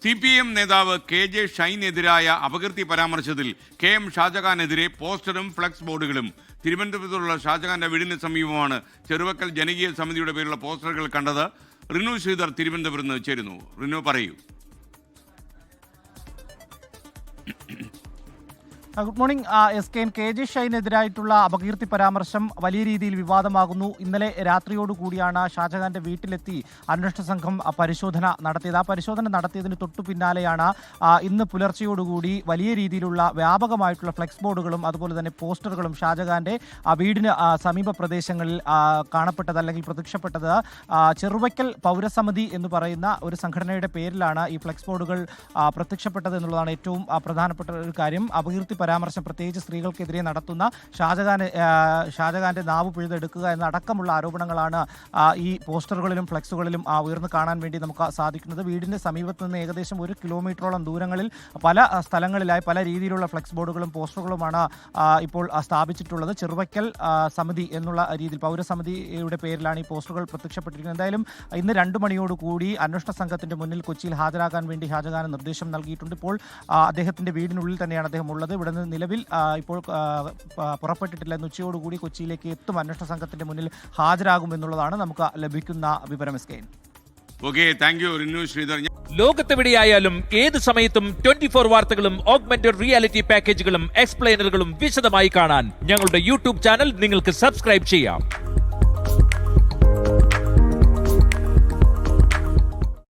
CPM നേതാവ് KJ ഷൈനെതിരായ അപകീർത്തി പരാമർശത്തിൽ KM ഷാജഹാനെതിരെ പോസ്റ്ററും flux ബോർഡുകളും. തിരുവനന്തപുരത്തുള്ള ഷാജഹാന്റെ വീടിന് സമീപമാണ് ചെറുവക്കൽ ജനകീയ സമിതിയുടെ പേരിലുള്ള പോസ്റ്ററുകൾ കണ്ടത്. റിനു ശ്രീധർ തിരുവനന്തപുരത്ത് നിന്ന് ചേരുന്നു. റിനു, പറയൂ. Good morning. KJ ഷൈനെതിരായിട്ടുള്ള അപകീർത്തി പരാമർശം വലിയ രീതിയിൽ വിവാദമാകുന്നു. ഇന്നലെ രാത്രിയോടുകൂടിയാണ് ഷാജഹാന്റെ വീട്ടിലെത്തി അന്വേഷണ സംഘം പരിശോധന നടത്തിയത്. ആ പരിശോധന നടത്തിയതിന് തൊട്ടു പിന്നാലെയാണ് ഇന്ന് പുലർച്ചയോടുകൂടി വലിയ രീതിയിലുള്ള വ്യാപകമായിട്ടുള്ള ഫ്ലെക്സ് ബോർഡുകളും അതുപോലെ തന്നെ പോസ്റ്ററുകളും ഷാജഹാന്റെ വീടിന് സമീപ പ്രദേശങ്ങളിൽ കാണപ്പെട്ടത് അല്ലെങ്കിൽ പ്രത്യക്ഷപ്പെട്ടത്. ചെറുവയ്ക്കൽ പൗരസമിതി എന്ന് പറയുന്ന ഒരു സംഘടനയുടെ പേരിലാണ് ഈ ഫ്ലെക്സ് ബോർഡുകൾ പ്രത്യക്ഷപ്പെട്ടത് എന്നുള്ളതാണ് ഏറ്റവും പ്രധാനപ്പെട്ട ഒരു കാര്യം. അപകീർത്തി പരാമർശം പ്രത്യേകിച്ച് സ്ത്രീകൾക്കെതിരെ നടത്തുന്ന ഷാജഹാന്റെ നാവ് പിഴുതെടുക്കുക എന്നടക്കമുള്ള ആരോപണങ്ങളാണ് ഈ പോസ്റ്ററുകളിലും ഫ്ലെക്സുകളിലും ഉയർന്നു കാണാൻ വേണ്ടി നമുക്ക് സാധിക്കുന്നത്. വീടിന്റെ സമീപത്ത് നിന്ന് ഏകദേശം 1 കിലോമീറ്ററോളം ദൂരങ്ങളിൽ പല സ്ഥലങ്ങളിലായി പല രീതിയിലുള്ള ഫ്ലെക്സ് ബോർഡുകളും പോസ്റ്ററുകളുമാണ് ഇപ്പോൾ സ്ഥാപിച്ചിട്ടുള്ളത്. ചെറുവയ്ക്കൽ സമിതി എന്നുള്ള രീതിയിൽ പൗരസമിതിയുടെ പേരിലാണ് ഈ പോസ്റ്ററുകൾ പ്രത്യക്ഷപ്പെട്ടിരിക്കുന്നത്. എന്തായാലും ഇന്ന് 2 മണിയോടുകൂടി അന്വേഷണ സംഘത്തിന്റെ മുന്നിൽ കൊച്ചിയിൽ ഹാജരാകാൻ വേണ്ടി ഷാജഹാന് നിർദ്ദേശം നൽകിയിട്ടുണ്ട്. ഇപ്പോൾ അദ്ദേഹത്തിന്റെ വീടിനുള്ളിൽ തന്നെയാണ് അദ്ദേഹം ഉള്ളത്. ഇവിടെ നിന്ന് നിലവിൽ ഇപ്പോൾ പുറപ്പെട്ടിട്ടില്ല. ഉച്ചയോടുകൂടി കൊച്ചിയിലേക്ക് എത്തും. അന്വേഷണ സംഘത്തിന്റെ മുന്നിൽ ഹാജരാകും എന്നുള്ളതാണ് നമുക്ക് ലഭിക്കുന്ന വിവരം. ലോകത്തെവിടെയായാലും ഏത് സമയത്തും 24 വാർത്തകളും ഓഗ്മെന്റഡ് റിയാലിറ്റി പാക്കേജുകളും എക്സ്പ്ലെയിനറുകളും വിശദമായി കാണാൻ ഞങ്ങളുടെ യൂട്യൂബ് ചാനൽ നിങ്ങൾക്ക് സബ്സ്ക്രൈബ് ചെയ്യാം.